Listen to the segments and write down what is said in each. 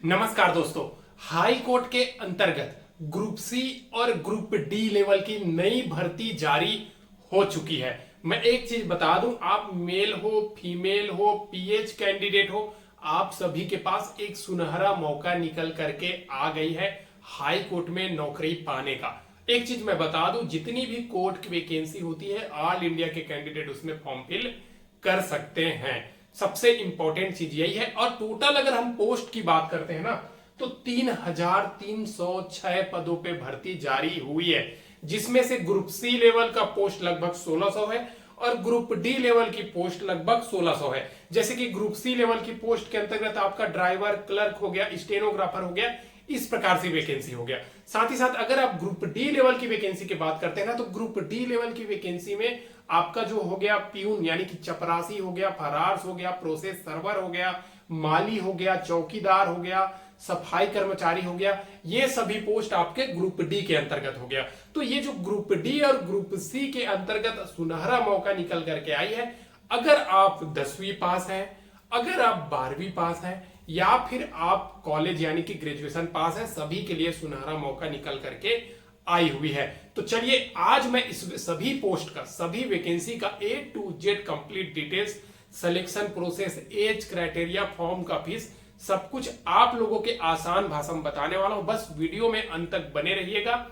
नमस्कार दोस्तों। High court के अंतर्गत ग्रुप सी और ग्रुप डी लेवल की नई भर्ती जारी हो चुकी है। मैं एक चीज बता दूं, आप मेल हो, फीमेल हो, पीएच कैंडिडेट हो, आप सभी के पास एक सुनहरा मौका निकल करके आ गई है हाई कोर्ट में नौकरी पाने का। एक चीज मैं बता दूं, जितनी भी कोर्ट की वैकेंसी होती है ऑल इंडिया के कैंडिडेट उसमें फॉर्म फिल कर सकते हैं। सबसे इंपॉर्टेंट चीज यही है। और टोटल अगर हम पोस्ट की बात करते हैं ना, तो 3,306 पदों पे भर्ती जारी हुई है, जिसमें से ग्रुप सी लेवल का पोस्ट लगभग 1600 है और ग्रुप डी लेवल की पोस्ट लगभग 1600 है। जैसे कि ग्रुप सी लेवल की पोस्ट के अंतर्गत आपका ड्राइवर, क्लर्क हो गया, स्टेनोग्राफर हो गया, इस प्रकार से वैकेंसी हो गया। साथ ही साथ अगर आप ग्रुप डी लेवल की वैकेंसी की बात करते हैं ना, तो ग्रुप डी लेवल की वैकेंसी में आपका जो हो गया प्यून यानी कि चपरासी हो गया, फरार्स हो गया, प्रोसेस सर्वर हो गया, माली हो गया, चौकीदार हो गया, सफाई कर्मचारी हो गया, ये सभी पोस्ट आपके ग्रुप डी के अंतर्गत हो गया। तो ये जो ग्रुप डी और ग्रुप सी के अंतर्गत सुनहरा मौका निकल करके आई है। अगर आप 10वीं पास हैं, अगर आप 12वीं पास हैं, या फिर आप कॉलेज यानी कि ग्रेजुएशन पास है, सभी के लिए सुनहरा मौका निकल करके आई हुई है। तो चलिए आज मैं इस सभी पोस्ट का, सभी वैकेंसी का A to Z complete details, selection process, age criteria, form का फीस, सब कुछ आप लोगों के आसान भाषा में बताने वाला हूं। बस वीडियो में अंत तक बने रहिएगा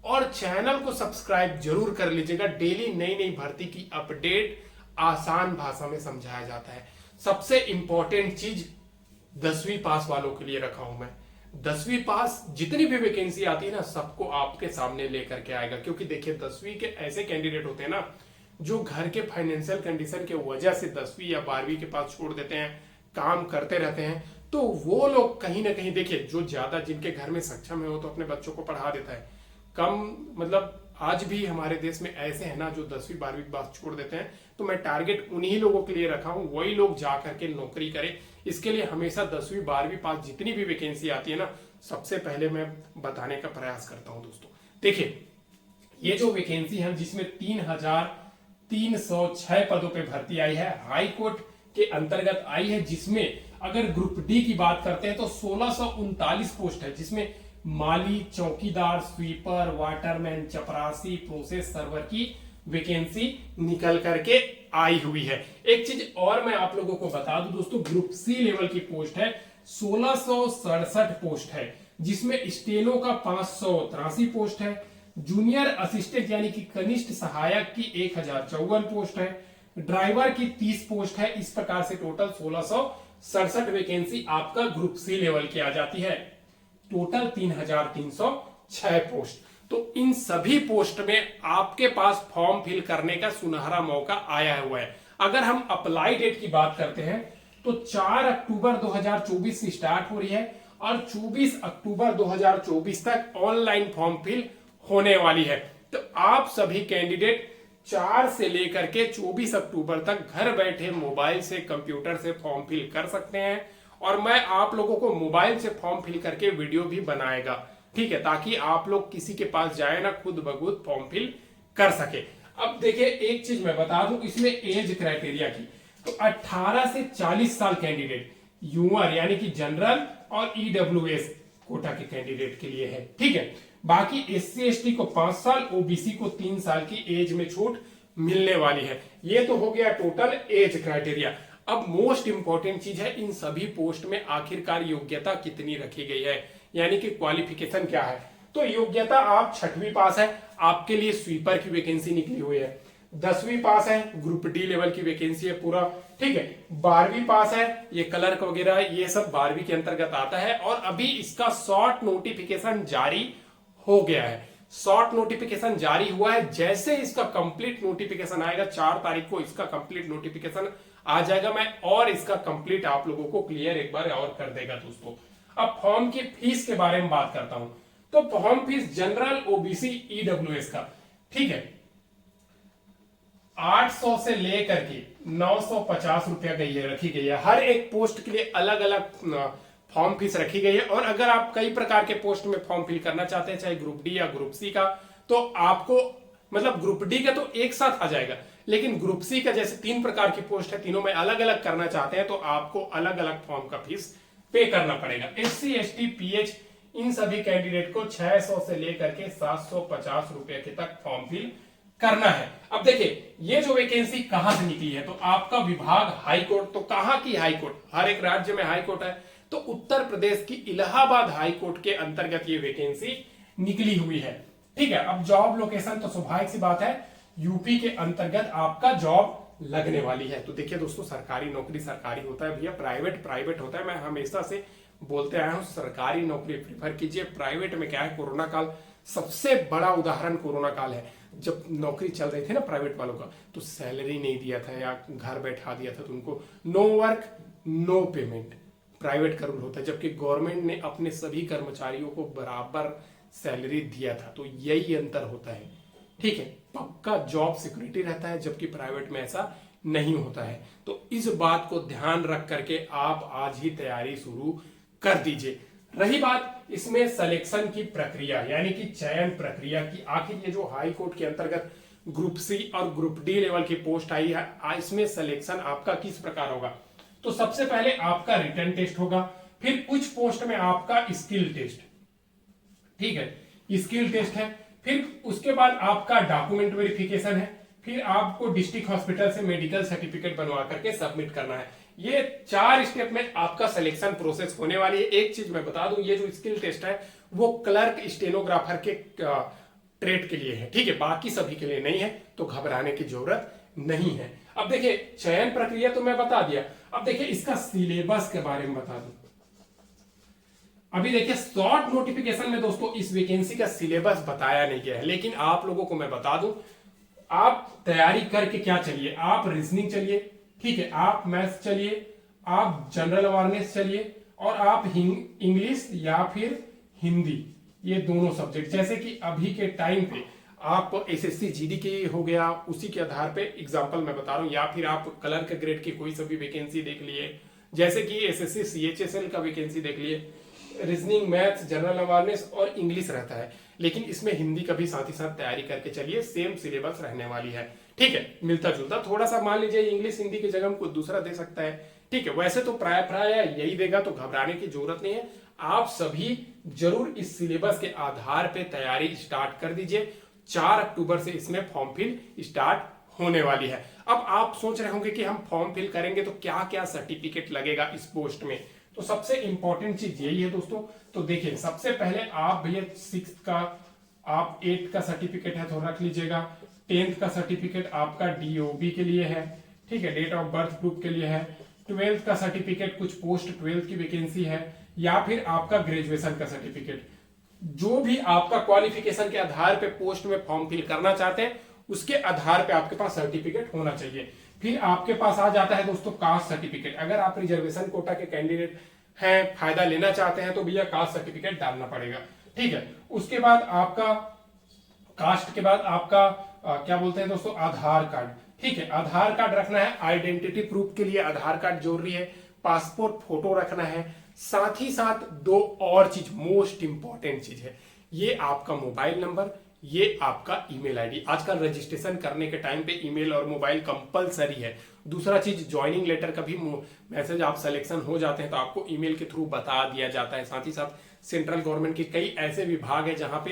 और चैनल को सब्सक्राइब जरूर कर लीजिएगा। डेली नई नई भर्ती की अपडेट आसान भाषा में समझाया जाता है। सबसे इंपॉर्टेंट चीज 10वीं पास वालों के लिए रखा हूं मैं। 10वीं पास जितनी भी वैकेंसी आती है ना, सबको आपके सामने लेकर के आएगा। क्योंकि देखिए 10वीं के ऐसे कैंडिडेट होते हैं ना, जो घर के फाइनेंशियल कंडीशन के वजह से 10वीं या 12वीं के पास छोड़ देते हैं, काम करते रहते हैं। तो वो लोग कहीं ना कहीं, देखिए जो ज्यादा जिनके घर में सक्षम है वो तो अपने बच्चों को पढ़ा देता है। कम मतलब आज भी हमारे देश में ऐसे हैं ना जो 10वीं 12वीं के बाद छोड़ देते हैं। तो मैं टारगेट उन्हीं लोगों के लिए रखा हूं, वही लोग जा करके नौकरी करें। इसके लिए हमेशा 10वीं 12वीं पास जितनी भी वैकेंसी आती है ना, सबसे पहले मैं बताने का प्रयास करता हूं। दोस्तों देखिए, ये जो वैकेंसी है जिसमें 3,306 पदों पे भर्ती आई है, हाई कोर्ट के अंतर्गत आई है, जिसमें अगर ग्रुप डी की बात करते हैं तो 1639 पोस्ट है, जिसमें माली, चौकीदार, स्वीपर, वाटरमैन, चपरासी, प्रोसेस सर्वर की वैकेंसी निकल करके आई हुई है। एक चीज और मैं आप लोगों को बता दूं दोस्तों, ग्रुप सी लेवल की पोस्ट है 1667 पोस्ट है, जिसमें स्टेनो का 583 पोस्ट है, जूनियर असिस्टेंट यानी कि कनिष्ठ सहायक की 1054 पोस्ट है, ड्राइवर की 30 पोस्ट है। इस प्रकार से टोटल 1667 वैकेंसी आपका ग्रुप सी लेवल की आ जाती है। Total 3,306 post. तो इन सभी पोस्ट में आपके पास फॉर्म फिल करने का सुनहरा मौका आया हुआ है। अगर हम अप्लाई डेट की बात करते हैं तो 4 अक्टूबर 2024 से स्टार्ट हो रही है और 24 अक्टूबर 2024 तक ऑनलाइन फॉर्म फिल होने वाली है। तो आप सभी कैंडिडेट 4 से लेकर के 24 अक्टूबर तक घर बैठे मोबाइल से, कंप्यूटर से फॉर्म फिल कर सकते हैं। और मैं आप लोगों को मोबाइल से फॉर्म फिल करके वीडियो भी बनाएगा, ठीक है, ताकि आप लोग किसी के पास जाए ना, खुद ब खुद फॉर्म फिल कर सके। अब देखिए एक चीज मैं बता दूं इसमें एज क्राइटेरिया की, तो 18 से 40 साल कैंडिडेट यूआर यानी कि जनरल और ईडब्ल्यूएस कोटा के कैंडिडेट के लिए है, ठीक है। बाकी एससी एसटी को 5 साल, ओबीसी को 3 साल की एज में छूट मिलने वाली है। ये तो हो गया टोटल एज क्राइटेरिया। अब मोस्ट इंपॉर्टेंट चीज है, इन सभी पोस्ट में आखिरकार योग्यता कितनी रखी गई है, यानी कि क्वालिफिकेशन क्या है। तो योग्यता, आप 6वीं पास है, आपके लिए स्वीपर की वैकेंसी निकली हुई है। 10वीं पास है, ग्रुप डी लेवल की वैकेंसी है पूरा, ठीक है। 12वीं पास है, ये क्लर्क वगैरह ये सब 12वीं के अंतर्गत आता है। और अभी इसका शॉर्ट नोटिफिकेशन जारी हो गया है। शॉर्ट नोटिफिकेशन जारी हुआ है। जैसे इसका कंप्लीट नोटिफिकेशन आएगा, 4 तारीख को इसका कंप्लीट नोटिफिकेशन आ जाएगा, मैं और इसका कंप्लीट आप लोगों को क्लियर एक बार और कर देगा दोस्तों। अब फॉर्म की फीस के बारे में बात करता हूं, तो form fees general, OBC, EWS का, ठीक है, 800 से लेकर के 950 रुपया रखी गई है। हर एक पोस्ट के लिए अलग अलग फॉर्म फीस रखी गई है। और अगर आप कई प्रकार के पोस्ट में फॉर्म फिल करना चाहते हैं, चाहे ग्रुप डी या ग्रुप सी का, तो आपको मतलब ग्रुप डी का तो एक साथ आ जाएगा, लेकिन ग्रुप सी का जैसे 3 प्रकार की पोस्ट है, तीनों में अलग अलग करना चाहते हैं तो आपको अलग अलग फॉर्म का फीस पे करना पड़ेगा। SC ST PH इन सभी कैंडिडेट को 600 से लेकर के 750 रुपए के तक फॉर्म फिल करना है। अब देखिए ये जो वैकेंसी कहां से निकली है, तो आपका विभाग हाई कोर्ट, तो कहां की हाई कोर्ट, हर एक राज्य में हाई कोर्ट है, तो उत्तर प्रदेश की इलाहाबाद हाई कोर्ट के अंतर्गत ये वैकेंसी निकली हुई है। ठीक है, अब जॉब लोकेशन तो स्वाभाविक सी बात है यूपी के अंतर्गत आपका जॉब लगने वाली है। तो देखिए दोस्तों, सरकारी नौकरी सरकारी होता है भैया, प्राइवेट प्राइवेट होता है। मैं हमेशा से बोलते आया हूं सरकारी नौकरी प्रीफर कीजिए। प्राइवेट में क्या है, कोरोना काल सबसे बड़ा उदाहरण कोरोना काल है। जब नौकरी चल रही थी ना प्राइवेट वालों का, तो सैलरी नहीं दिया था या घर बैठा दिया था, तो उनको no work no payment private का रूल होता है, जबकि गवर्नमेंट ने अपने सभी कर्मचारियों को बराबर सैलरी दिया था। तो यही अंतर होता है। ठीक है, पक्का जॉब सिक्योरिटी रहता है, जबकि प्राइवेट में ऐसा नहीं होता है। तो इस बात को ध्यान रख करके आप आज ही तैयारी शुरू कर दीजिए। रही बात इसमें सिलेक्शन की प्रक्रिया यानी कि चयन प्रक्रिया की, आखिर ये जो हाई कोर्ट के अंतर्गत ग्रुप सी और ग्रुप डी लेवल की पोस्ट आई है, इसमें सिलेक्शन आपका किस प्रकार होगा। तो सबसे पहले आपका रिटन टेस्ट होगा, फिर कुछ पोस्ट में आपका स्किल टेस्ट, ठीक है स्किल टेस्ट है, फिर उसके बाद आपका डॉक्यूमेंट वेरिफिकेशन है, फिर आपको डिस्ट्रिक्ट हॉस्पिटल से मेडिकल सर्टिफिकेट बनवा करके सबमिट करना है। ये 4 स्टेप में आपका सिलेक्शन प्रोसेस होने वाली है। एक चीज मैं बता दूं, ये जो स्किल टेस्ट है वो क्लर्क स्टेनोग्राफर के ट्रेड के लिए है, ठीक है, बाकी सभी के लिए नहीं है, तो घबराने की जरूरत नहीं है। अब देखिए चयन प्रक्रिया तो मैं बता दिया, अब देखिए इसका सिलेबस के बारे में बता दूं। अभी देखिए शॉर्ट नोटिफिकेशन में दोस्तों इस वैकेंसी का सिलेबस बताया नहीं गया है, लेकिन आप लोगों को मैं बता दूं, आप तैयारी करके क्या चलिए, आप रीजनिंग चलिए, ठीक है, आप मैथ्स चलिए, आप जनरल अवेयरनेस चलिए, और आप इंग्लिश या फिर हिंदी, ये दोनों सब्जेक्ट, जैसे कि अभी के टाइम पे आप एसएससी जीडी के हो गया, उसी के आधार पे एग्जांपल मैं बता रहा हूं, या फिर आप क्लर्क ग्रेड की कोई सा भी वैकेंसी देख लिए, जैसे कि एसएससी सीएचएसएल का वैकेंसी देख लिए, रीजनिंग मैथ्स जनरल अवेयरनेस और इंग्लिश रहता है, लेकिन इसमें हिंदी का भी साथ ही साथ तैयारी करके चलिए, सेम सिलेबस रहने वाली है, ठीक है, मिलता जुलता, थोड़ा सा मान लीजिए इंग्लिश हिंदी की जगह कुछ दूसरा दे सकता है, ठीक है, वैसे तो प्राय यही देगा, तो घबराने की जरूरत नहीं है। आप सभी जरूर इस सिलेबस के आधार पे तैयारी स्टार्ट कर दीजिए। 4 अक्टूबर से इसमें फॉर्म फिल स्टार्ट होने वाली है। अब आप सोच रहे होंगे कि हम फॉर्म फिल करेंगे तो क्या क्या सर्टिफिकेट लगेगा इस पोस्ट में, तो सबसे इंपॉर्टेंट चीज यही है दोस्तों। तो देखिए सबसे पहले आप भैया 6th का, आप 8th का सर्टिफिकेट है तो रख लीजिएगा, 10th का सर्टिफिकेट आपका डीओबी के लिए है, ठीक है, डेट ऑफ बर्थ प्रूफ के लिए है, 12th का सर्टिफिकेट कुछ पोस्ट 12th की वैकेंसी है, या फिर आपका ग्रेजुएशन का सर्टिफिकेट, जो भी आपका क्वालिफिकेशन के आधार पे पोस्ट में फॉर्म फिल करना चाहते हैं उसके आधार पे आपके पास सर्टिफिकेट होना चाहिए। फिर आपके पास आ जाता है दोस्तों कास्ट सर्टिफिकेट, अगर आप रिजर्वेशन कोटा के कैंडिडेट हैं, फायदा लेना चाहते हैं, तो भैया कास्ट सर्टिफिकेट डालना पड़ेगा, ठीक है। उसके बाद आपका कास्ट के बाद आपका क्या बोलते हैं दोस्तों, आधार कार्ड, ठीक है, आधार कार्ड रखना है, आइडेंटिटी प्रूफ के लिए आधार कार्ड जरूरी है, पासपोर्ट फोटो रखना है, साथ ही साथ 2 और चीज मोस्ट इंपॉर्टेंट चीज है, ये आपका मोबाइल नंबर, ये आपका ईमेल आईडी। आजकल रजिस्ट्रेशन करने के टाइम पे ईमेल और मोबाइल कंपलसरी है। दूसरा चीज ज्वाइनिंग लेटर का भी मैसेज, आप सिलेक्शन हो जाते हैं तो आपको ईमेल के थ्रू बता दिया जाता है। साथ ही साथ सेंट्रल गवर्नमेंट के कई ऐसे विभाग है जहां पे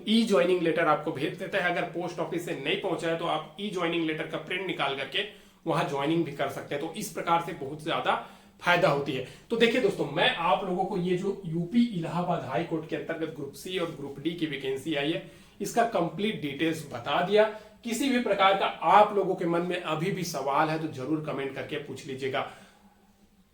ई ज्वाइनिंग लेटर आपको भेज देता है। अगर पोस्ट ऑफिस से नहीं पहुंचा है तो आप ई ज्वाइनिंग लेटर का प्रिंट निकाल करके वहां ज्वाइनिंग भी कर सकते हैं। तो इस प्रकार से बहुत ज्यादा फायदा होती है। तो देखिए दोस्तों, मैं आप लोगों को ये जो यूपी इलाहाबाद हाई कोर्ट के अंतर्गत ग्रुप सी और ग्रुप डी की वैकेंसी आई है, इसका कंप्लीट डिटेल्स बता दिया। किसी भी प्रकार का आप लोगों के मन में अभी भी सवाल है तो जरूर कमेंट करके पूछ लीजिएगा।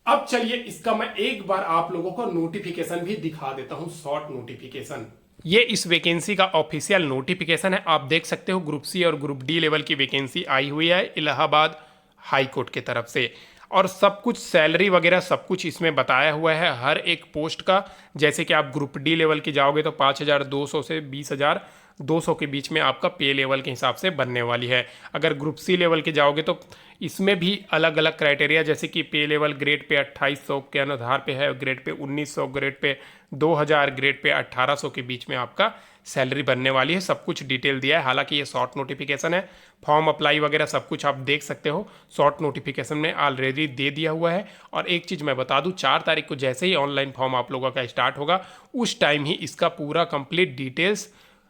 अब चलिए इसका मैं एक बार आप लोगों को नोटिफिकेशन भी दिखा देता हूं, शॉर्ट नोटिफिकेशन। ये इस वैकेंसी का ऑफिशियल नोटिफिकेशन है, आप देख सकते हो ग्रुप सी और ग्रुप डी लेवल की वैकेंसी आई हुई है इलाहाबाद हाई कोर्ट की तरफ से, और सब कुछ सैलरी वगैरह सब कुछ इसमें बताया हुआ है हर एक पोस्ट का। जैसे कि आप ग्रुप डी लेवल की जाओगे तो 5,200 से 20,000 200 के बीच में आपका पे लेवल के हिसाब से बनने वाली है। अगर ग्रुप सी लेवल के जाओगे तो इसमें भी अलग अलग क्राइटेरिया, जैसे कि पे लेवल ग्रेड पे 2800 के आधार पे है, grade pay 1900, grade pay 2000, grade pay 1800 के बीच में आपका सैलरी बनने वाली है। सब कुछ डिटेल दिया है। हालांकि ये शॉर्ट नोटिफिकेशन है, फॉर्म अप्लाई वगैरह सब कुछ आप देख सकते हो, शॉर्ट नोटिफिकेशन में ऑलरेडी दे दिया हुआ है। और एक चीज़ मैं बता दूं, 4 तारीख को जैसे ही ऑनलाइन फॉर्म आप लोगों का स्टार्ट होगा उस टाइम ही इसका पूरा complete details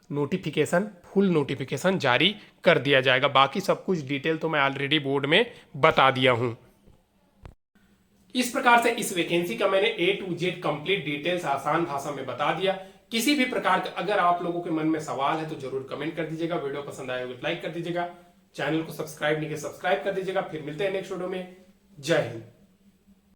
notification, full notification जारी कर दिया जाएगा। बाकी सब कुछ डिटेल तो मैं ऑलरेडी बोर्ड में बता दिया हूं। इस प्रकार से इस वैकेंसी का मैंने A to Z complete details आसान भाषा में बता दिया। किसी भी प्रकार का अगर आप लोगों के मन में सवाल है तो जरूर कमेंट कर दीजिएगा। वीडियो पसंद आए तो लाइक कर दीजिएगा। चैनल को सब्सक्राइब नहीं किया सब्सक्राइब कर दीजिएगा। फिर मिलते हैं नेक्स्ट वीडियो में। जय हिंद।